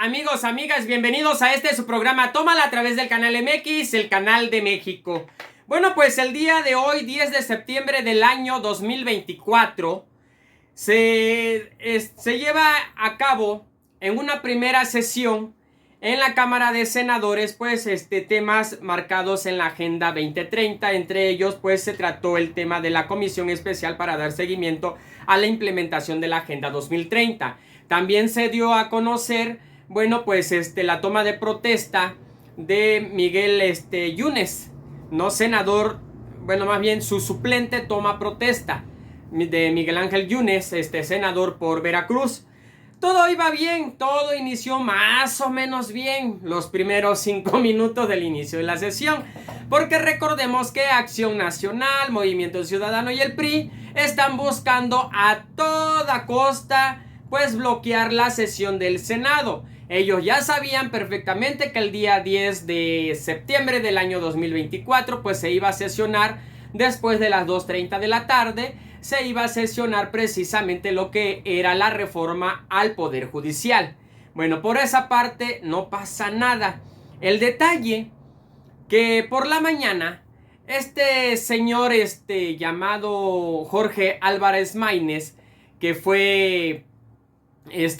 amigos, amigas, bienvenidos a su programa Tómala a través del canal MX, el canal de México. Bueno, pues el día de hoy, 10 de septiembre del año 2024, se lleva a cabo en una primera sesión en la Cámara de Senadores, pues temas marcados en la Agenda 2030. Entre ellos, pues se trató el tema de la Comisión Especial para dar seguimiento a la implementación de la Agenda 2030. También se dio a conocer, bueno, pues la toma de protesta de Miguel Yunes, no senador, bueno, más bien su suplente toma protesta de Miguel Ángel Yunes, senador por Veracruz. Todo iba bien, todo inició más o menos bien los primeros 5 minutos del inicio de la sesión, porque recordemos que Acción Nacional, Movimiento Ciudadano y el PRI están buscando a toda costa pues bloquear la sesión del Senado. Ellos ya sabían perfectamente que el día 10 de septiembre del año 2024 pues se iba a sesionar después de las 2:30 de la tarde. Se iba a sesionar precisamente lo que era la reforma al Poder Judicial. Bueno, por esa parte no pasa nada. El detalle que por la mañana este señor llamado Jorge Álvarez Maínez, que fue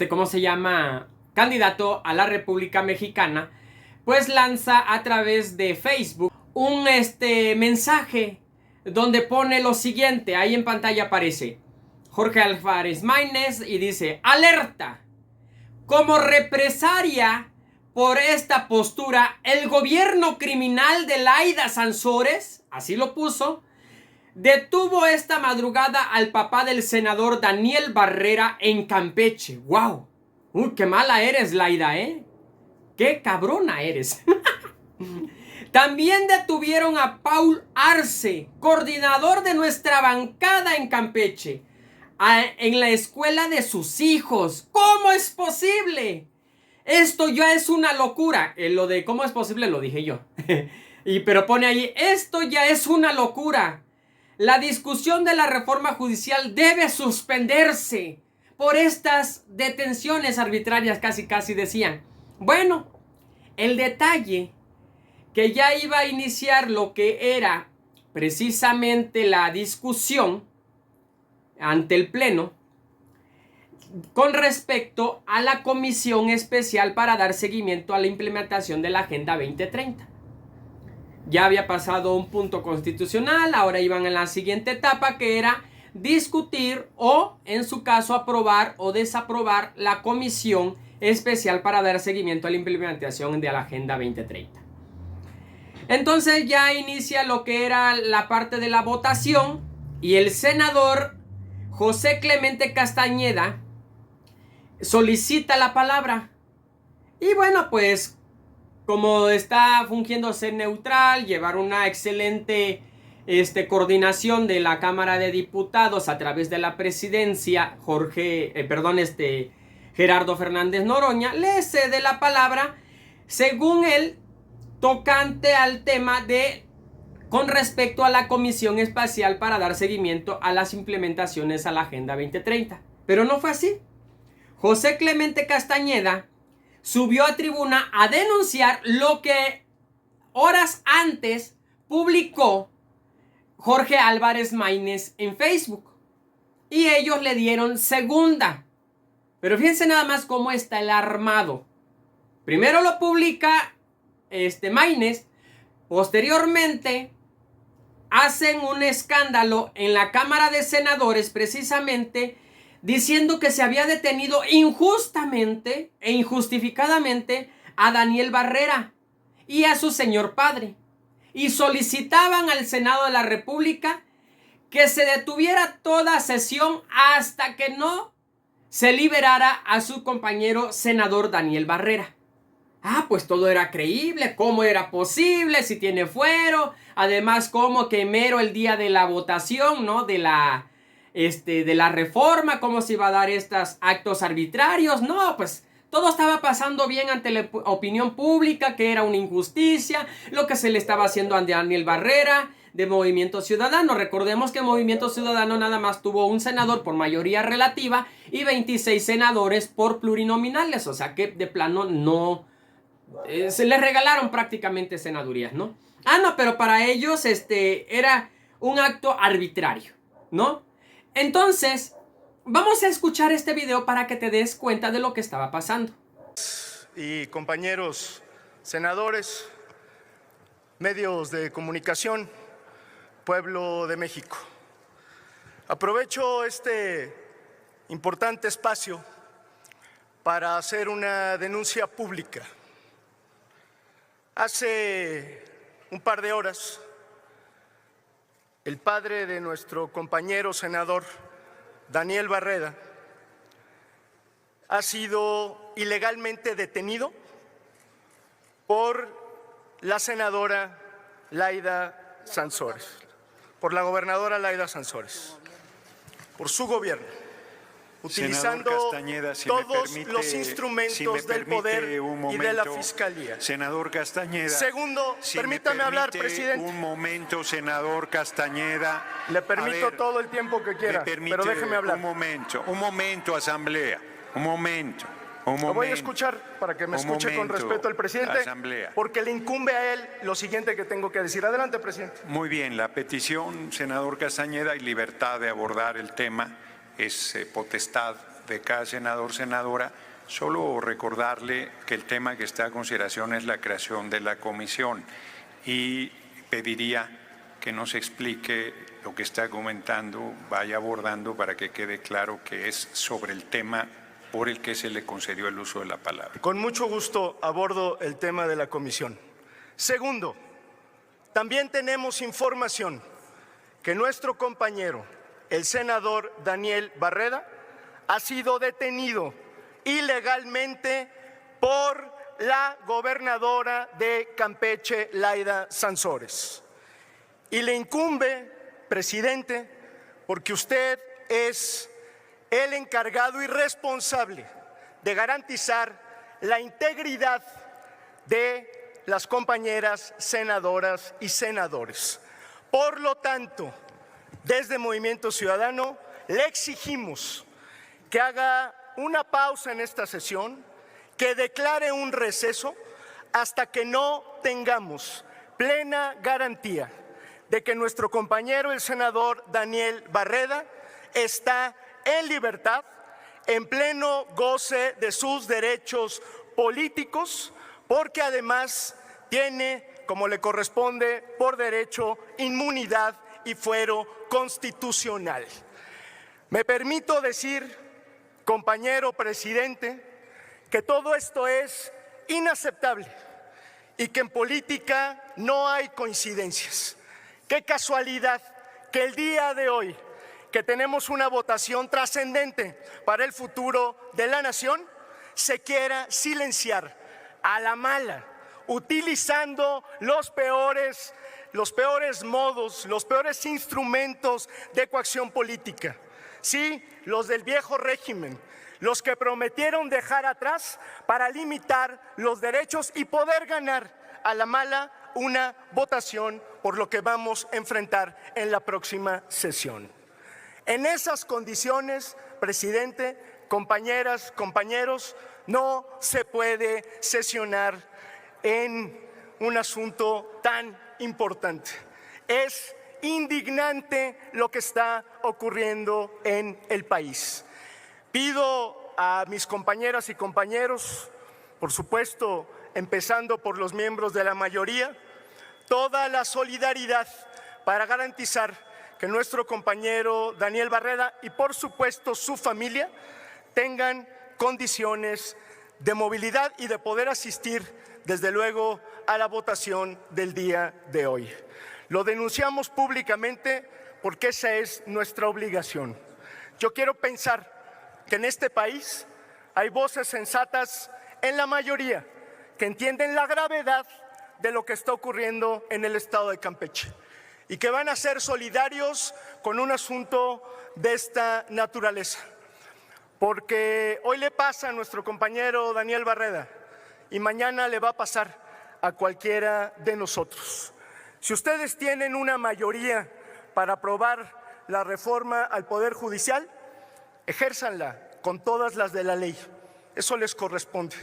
¿cómo se llama? Candidato a la República Mexicana, pues lanza a través de Facebook un mensaje donde pone lo siguiente. Ahí en pantalla aparece Jorge Álvarez Maínez y dice: alerta, como represalia por esta postura, el gobierno criminal de Laida Sansores, así lo puso, detuvo esta madrugada al papá del senador Daniel Barrera en Campeche. ¡Wow! ¡Uy, qué mala eres, Laida, ¡Qué cabrona eres! También detuvieron a Paul Arce, coordinador de nuestra bancada en Campeche, en la escuela de sus hijos. ¿Cómo es posible? Esto ya es una locura. Lo de cómo es posible lo dije yo. Pero pone ahí, esto ya es una locura. La discusión de la reforma judicial debe suspenderse por estas detenciones arbitrarias, casi decían. Bueno, el detalle que ya iba a iniciar lo que era precisamente la discusión ante el Pleno con respecto a la Comisión Especial para dar seguimiento a la implementación de la Agenda 2030. Ya había pasado un punto constitucional, ahora iban a la siguiente etapa, que era discutir o, en su caso, aprobar o desaprobar la Comisión Especial para dar seguimiento a la implementación de la Agenda 2030. Entonces ya inicia lo que era la parte de la votación y el senador José Clemente Castañeda solicita la palabra. Y bueno, pues como está fungiendo ser neutral, llevar una excelente coordinación de la Cámara de Diputados a través de la presidencia, Gerardo Fernández Noroña, le cede la palabra, según él, tocante al tema con respecto a la Comisión Especial para dar seguimiento a las implementaciones a la Agenda 2030. Pero no fue así. José Clemente Castañeda subió a tribuna a denunciar lo que horas antes publicó Jorge Álvarez Maínez en Facebook. Y ellos le dieron segunda. Pero fíjense nada más cómo está el armado. Primero lo publica Maínez. Posteriormente hacen un escándalo en la Cámara de Senadores, precisamente diciendo que se había detenido injustamente e injustificadamente a Daniel Barrera y a su señor padre, y solicitaban al Senado de la República que se detuviera toda sesión hasta que no se liberara a su compañero senador Daniel Barrera. Pues todo era creíble. ¿Cómo era posible? Si tiene fuero. Además, como que mero el día de la votación, ¿no? De la reforma, ¿cómo se iba a dar estos actos arbitrarios? No, pues todo estaba pasando bien ante la opinión pública, que era una injusticia lo que se le estaba haciendo a Daniel Barrera. de Movimiento Ciudadano. Recordemos que Movimiento Ciudadano nada más tuvo un senador por mayoría relativa y 26 senadores por plurinominales, o sea que de plano no se les regalaron prácticamente senadurías, ¿no? Ah, no, pero para ellos era un acto arbitrario, ¿no? Entonces, vamos a escuchar este video para que te des cuenta de lo que estaba pasando. Y compañeros senadores, medios de comunicación, pueblo de México. Aprovecho este importante espacio para hacer una denuncia pública. Hace un par de horas, el padre de nuestro compañero senador, Daniel Barreda, ha sido ilegalmente detenido por la senadora Laida Sansores, por la gobernadora Laida Sansores, por su gobierno, utilizando Castañeda, todos los instrumentos del poder y de la Fiscalía. Senador Castañeda. Segundo, permítame hablar, presidente. Un momento, senador Castañeda. Le permito todo el tiempo que quiera, pero déjeme hablar. Un momento, asamblea, un momento. Lo voy a escuchar para que me escuche con respeto el presidente, asamblea, porque le incumbe a él lo siguiente que tengo que decir. Adelante, presidente. Muy bien, la petición, senador Castañeda, y libertad de abordar el tema es potestad de cada senador, senadora. Solo recordarle que el tema que está a consideración es la creación de la comisión y pediría que nos explique lo que está comentando, vaya abordando para que quede claro que es sobre el tema por el que se le concedió el uso de la palabra. Con mucho gusto abordo el tema de la comisión. Segundo, también tenemos información que nuestro compañero, el senador Daniel Barreda, ha sido detenido ilegalmente por la gobernadora de Campeche, Laida Sansores. Y le incumbe, presidente, porque usted es el encargado y responsable de garantizar la integridad de las compañeras senadoras y senadores. Por lo tanto, desde Movimiento Ciudadano le exigimos que haga una pausa en esta sesión, que declare un receso hasta que no tengamos plena garantía de que nuestro compañero, el senador Daniel Barreda, está en libertad, en pleno goce de sus derechos políticos, porque además tiene, como le corresponde por derecho, inmunidad y fuero constitucional. Me permito decir, compañero presidente, que todo esto es inaceptable y que en política no hay coincidencias. Qué casualidad que el día de hoy, que tenemos una votación trascendente para el futuro de la nación, se quiera silenciar a la mala, utilizando los peores modos, los peores instrumentos de coacción política. Sí, los del viejo régimen, los que prometieron dejar atrás para limitar los derechos y poder ganar a la mala una votación por lo que vamos a enfrentar en la próxima sesión. En esas condiciones, presidente, compañeras, compañeros, no se puede sesionar en un asunto tan importante. Es indignante lo que está ocurriendo en el país. Pido a mis compañeras y compañeros, por supuesto, empezando por los miembros de la mayoría, toda la solidaridad para garantizar que nuestro compañero Daniel Barreda y por supuesto su familia tengan condiciones de movilidad y de poder asistir desde luego a la votación del día de hoy. Lo denunciamos públicamente porque esa es nuestra obligación. Yo quiero pensar que en este país hay voces sensatas en la mayoría que entienden la gravedad de lo que está ocurriendo en el estado de Campeche y que van a ser solidarios con un asunto de esta naturaleza. Porque hoy le pasa a nuestro compañero Daniel Barreda y mañana le va a pasar a cualquiera de nosotros. Si ustedes tienen una mayoría para aprobar la reforma al Poder Judicial, ejérzanla con todas las de la ley. Eso les corresponde,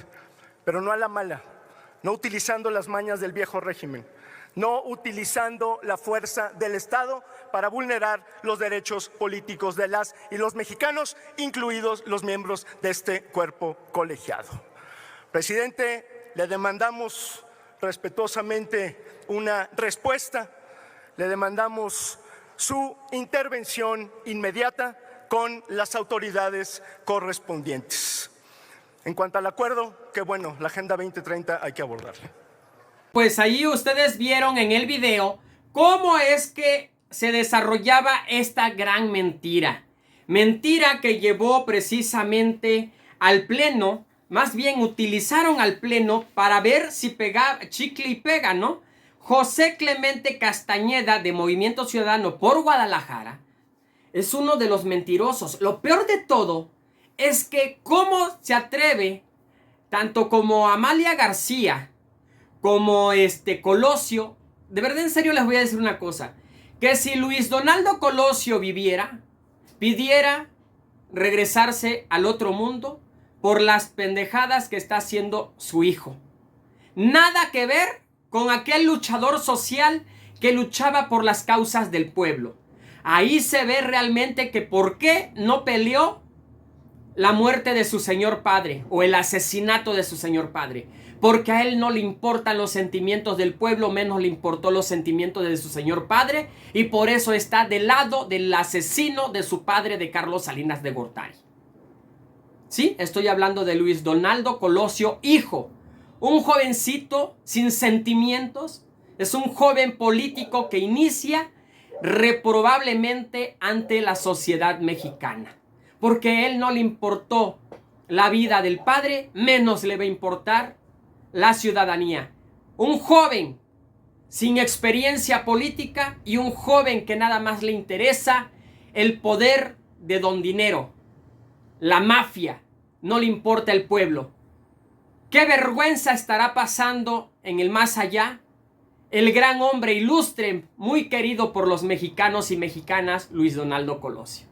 pero no a la mala, no utilizando las mañas del viejo régimen, no utilizando la fuerza del Estado para vulnerar los derechos políticos de las y los mexicanos, incluidos los miembros de este cuerpo colegiado. Presidente, le demandamos respetuosamente una respuesta, le demandamos su intervención inmediata con las autoridades correspondientes. En cuanto al acuerdo, que bueno, la Agenda 2030 hay que abordarla. Pues ahí ustedes vieron en el video cómo es que se desarrollaba esta gran mentira. Mentira que llevó precisamente al Pleno, más bien utilizaron al Pleno para ver si pegaba chicle y pega, ¿no? José Clemente Castañeda, de Movimiento Ciudadano por Guadalajara, es uno de los mentirosos. Lo peor de todo es que cómo se atreve, tanto como Amalia García, como Colosio, de verdad en serio les voy a decir una cosa, que si Luis Donaldo Colosio viviera, pidiera regresarse al otro mundo por las pendejadas que está haciendo su hijo. Nada que ver con aquel luchador social que luchaba por las causas del pueblo. Ahí se ve realmente que por qué no peleó la muerte de su señor padre o el asesinato de su señor padre. Porque a él no le importan los sentimientos del pueblo, menos le importó los sentimientos de su señor padre, y por eso está del lado del asesino de su padre, de Carlos Salinas de Gortari. Sí, estoy hablando de Luis Donaldo Colosio, hijo. Un jovencito sin sentimientos, es un joven político que inicia reprobablemente ante la sociedad mexicana. Porque a él no le importó la vida del padre, menos le va a importar la ciudadanía. Un joven sin experiencia política y un joven que nada más le interesa el poder de don dinero, la mafia, no le importa el pueblo. ¿Qué vergüenza estará pasando en el más allá el gran hombre ilustre, muy querido por los mexicanos y mexicanas, Luis Donaldo Colosio?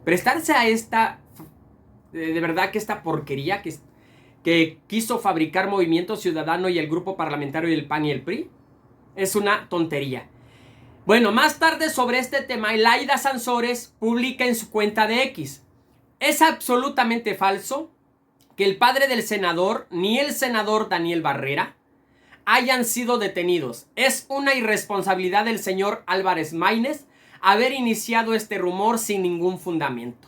Prestarse a esta, de verdad que esta porquería que quiso fabricar Movimiento Ciudadano y el grupo parlamentario del PAN y el PRI, es una tontería. Bueno, más tarde sobre este tema, Laida Sansores publica en su cuenta de X: es absolutamente falso que el padre del senador ni el senador Daniel Barrera hayan sido detenidos. Es una irresponsabilidad del señor Álvarez Maínez haber iniciado este rumor sin ningún fundamento.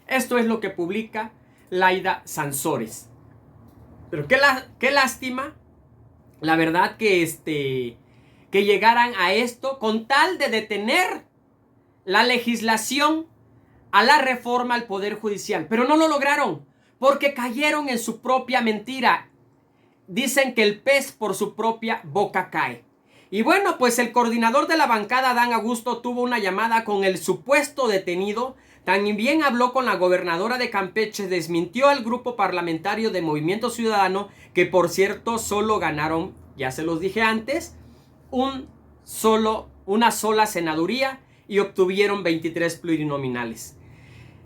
Esto es lo que publica Laida Sansores. Pero qué lástima, la verdad, que llegaran a esto con tal de detener la legislación a la reforma al Poder Judicial. Pero no lo lograron, porque cayeron en su propia mentira. Dicen que el pez por su propia boca cae. Y bueno, pues el coordinador de la bancada, Adán Augusto, tuvo una llamada con el supuesto detenido. También habló con la gobernadora de Campeche, desmintió al grupo parlamentario de Movimiento Ciudadano, que por cierto solo ganaron, ya se los dije antes, una sola senaduría y obtuvieron 23 plurinominales.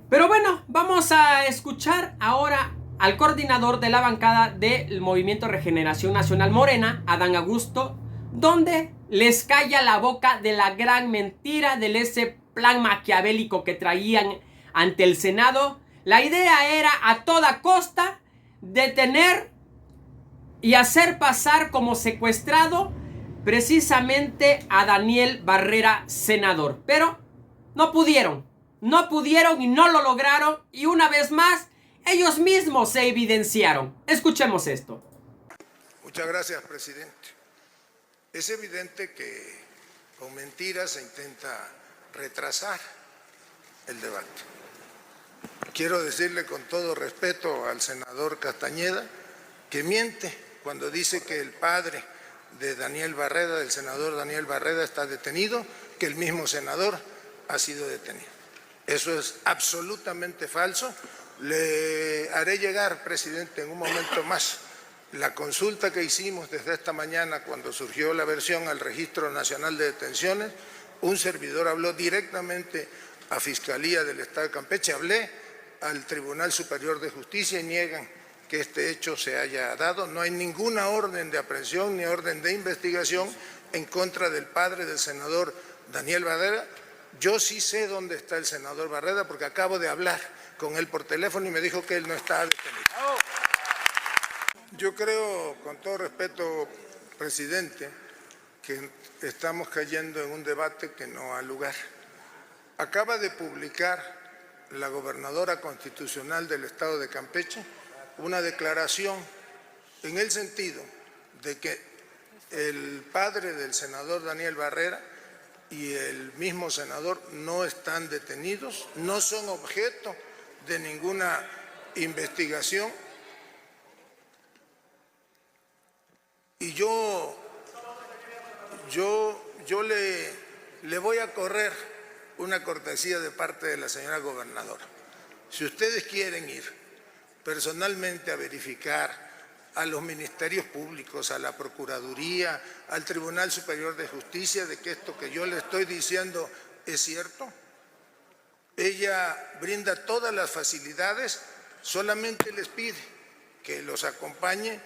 Pero bueno, vamos a escuchar ahora al coordinador de la bancada del Movimiento Regeneración Nacional Morena, Adán Augusto, donde les calla la boca de la gran mentira de ese plan maquiavélico que traían ante el Senado. La idea era a toda costa detener y hacer pasar como secuestrado precisamente a Daniel Barrera, senador. Pero no pudieron y no lo lograron, y una vez más ellos mismos se evidenciaron. Escuchemos esto. Muchas gracias, presidente. Es evidente que con mentiras se intenta retrasar el debate. Quiero decirle con todo respeto al senador Castañeda que miente cuando dice que el padre de Daniel Barreda, del senador Daniel Barreda, está detenido, que el mismo senador ha sido detenido. Eso es absolutamente falso. Le haré llegar, presidente, en un momento más la consulta que hicimos desde esta mañana cuando surgió la versión al Registro Nacional de Detenciones, un servidor habló directamente a Fiscalía del Estado de Campeche, hablé al Tribunal Superior de Justicia y niegan que este hecho se haya dado. No hay ninguna orden de aprehensión ni orden de investigación en contra del padre del senador Daniel Barreda. Yo sí sé dónde está el senador Barreda porque acabo de hablar con él por teléfono y me dijo que él no está detenido. Yo creo, con todo respeto, presidente, que estamos cayendo en un debate que no ha lugar. Acaba de publicar la gobernadora constitucional del estado de Campeche una declaración en el sentido de que el padre del senador Daniel Barreda y el mismo senador no están detenidos, no son objeto de ninguna investigación. Y yo le voy a correr una cortesía de parte de la señora gobernadora. Si ustedes quieren ir personalmente a verificar a los ministerios públicos, a la Procuraduría, al Tribunal Superior de Justicia, de que esto que yo le estoy diciendo es cierto, ella brinda todas las facilidades, solamente les pide que los acompañe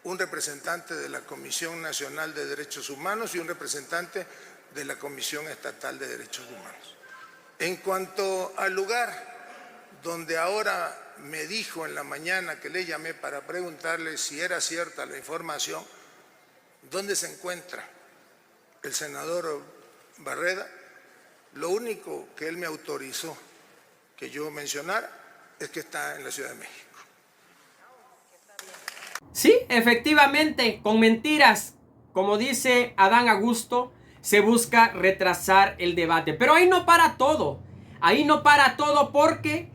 un representante de la Comisión Nacional de Derechos Humanos y un representante de la Comisión Estatal de Derechos Humanos. En cuanto al lugar donde ahora me dijo en la mañana que le llamé para preguntarle si era cierta la información, ¿dónde se encuentra el senador Barreda? Lo único que él me autorizó que yo mencionara es que está en la Ciudad de México. Sí, efectivamente, con mentiras, como dice Adán Augusto, se busca retrasar el debate. Pero ahí no para todo. Ahí no para todo porque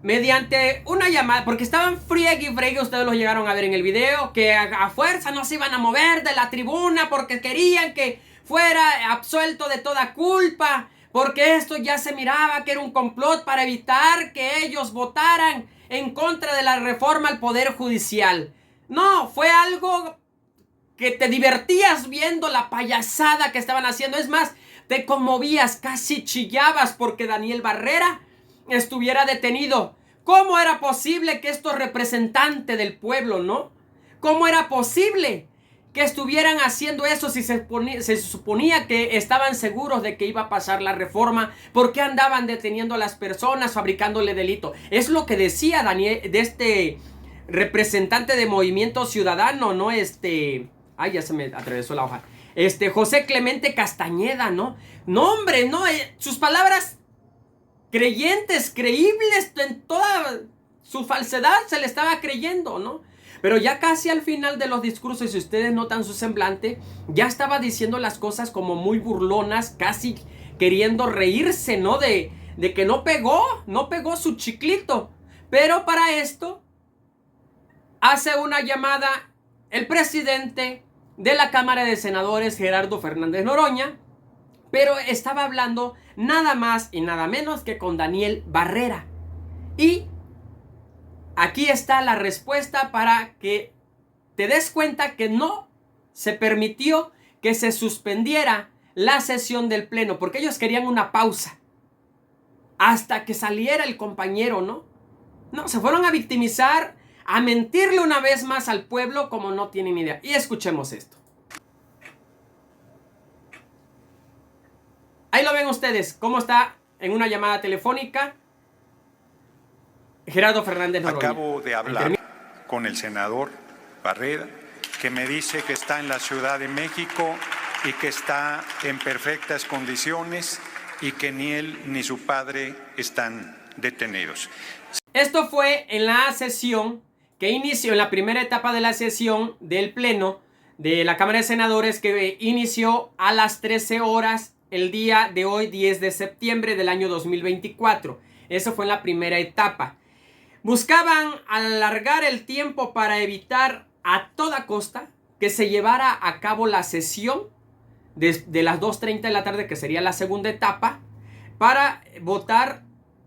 mediante una llamada, porque estaban friegue y friegue, ustedes lo llegaron a ver en el video, que a fuerza no se iban a mover de la tribuna porque querían que fuera absuelto de toda culpa, porque esto ya se miraba que era un complot para evitar que ellos votaran en contra de la reforma al Poder Judicial. No, fue algo que te divertías viendo la payasada que estaban haciendo. Es más, te conmovías, casi chillabas porque Daniel Barreda estuviera detenido. ¿Cómo era posible que estos representantes del pueblo, no? ¿Cómo era posible que estuvieran haciendo eso si se suponía que estaban seguros de que iba a pasar la reforma? ¿Por qué andaban deteniendo a las personas, fabricándole delito? Es lo que decía Daniel, de este representante de Movimiento Ciudadano, ¿no? Ay, ya se me atravesó la hoja. José Clemente Castañeda, ¿no? No, hombre, no, sus palabras creyentes, creíbles, en toda su falsedad se le estaba creyendo, ¿no? Pero ya casi al final de los discursos, si ustedes notan su semblante, ya estaba diciendo las cosas como muy burlonas, casi queriendo reírse, ¿no? De que no pegó su chiclito. Pero para esto hace una llamada el presidente de la Cámara de Senadores, Gerardo Fernández Noroña, pero estaba hablando nada más y nada menos que con Daniel Barreda. Y aquí está la respuesta para que te des cuenta que no se permitió que se suspendiera la sesión del Pleno, porque ellos querían una pausa hasta que saliera el compañero, ¿no? No, se fueron a victimizar, a mentirle una vez más al pueblo como no tienen idea. Y escuchemos esto. Ahí lo ven ustedes, cómo está en una llamada telefónica Gerardo Fernández Noroña. Acabo de hablar con el senador Barreda, que me dice que está en la Ciudad de México y que está en perfectas condiciones y que ni él ni su padre están detenidos. Esto fue en la sesión que inició, en la primera etapa de la sesión del Pleno de la Cámara de Senadores, que inició a las 13 horas el día de hoy, 10 de septiembre del año 2024. Eso fue en la primera etapa. Buscaban alargar el tiempo para evitar a toda costa que se llevara a cabo la sesión de las 2:30 de la tarde, que sería la segunda etapa, para votar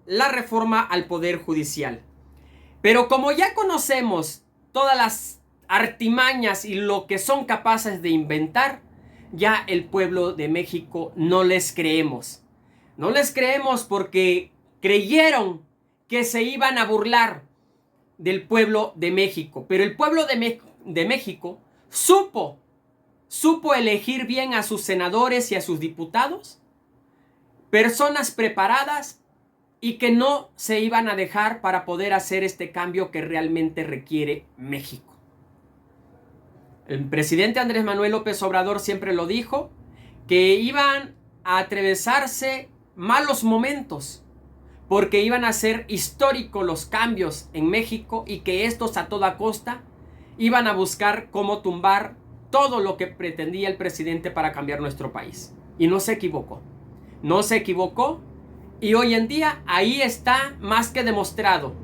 la reforma al Poder Judicial. Pero como ya conocemos todas las artimañas y lo que son capaces de inventar, ya el pueblo de México no les creemos. No les creemos porque creyeron que se iban a burlar del pueblo de México. Pero el pueblo de México supo elegir bien a sus senadores y a sus diputados, personas preparadas y que no se iban a dejar para poder hacer este cambio que realmente requiere México. El presidente Andrés Manuel López Obrador siempre lo dijo, que iban a atravesarse malos momentos, porque iban a ser históricos los cambios en México y que estos a toda costa iban a buscar cómo tumbar todo lo que pretendía el presidente para cambiar nuestro país. Y no se equivocó. No se equivocó y hoy en día ahí está más que demostrado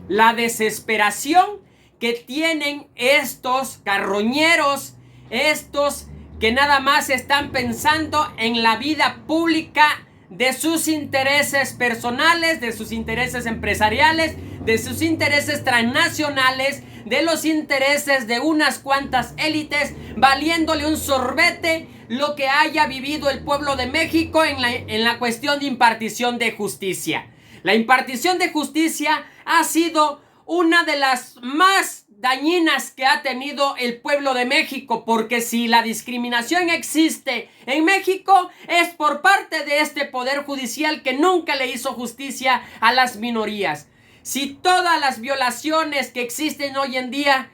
la desesperación que tienen estos carroñeros, estos que nada más están pensando en la vida pública de sus intereses personales, de sus intereses empresariales, de sus intereses transnacionales, de los intereses de unas cuantas élites, valiéndole un sorbete lo que haya vivido el pueblo de México en la cuestión de impartición de justicia. La impartición de justicia ha sido una de las más dañinas que ha tenido el pueblo de México, porque si la discriminación existe en México es por parte de este poder judicial que nunca le hizo justicia a las minorías. Si todas las violaciones que existen hoy en día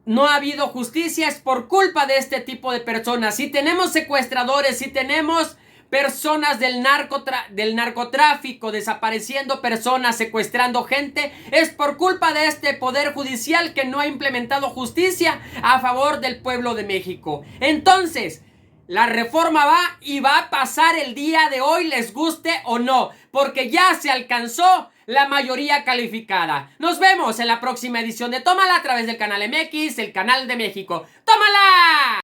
no ha habido justicia, es por culpa de este tipo de personas. Si tenemos secuestradores, si tenemos personas del narcotráfico desapareciendo personas, secuestrando gente, es por culpa de este poder judicial que no ha implementado justicia a favor del pueblo de México. Entonces, la reforma va y va a pasar el día de hoy, les guste o no, porque ya se alcanzó la mayoría calificada. Nos vemos en la próxima edición de Tómala a través del canal MX, el canal de México. ¡Tómala!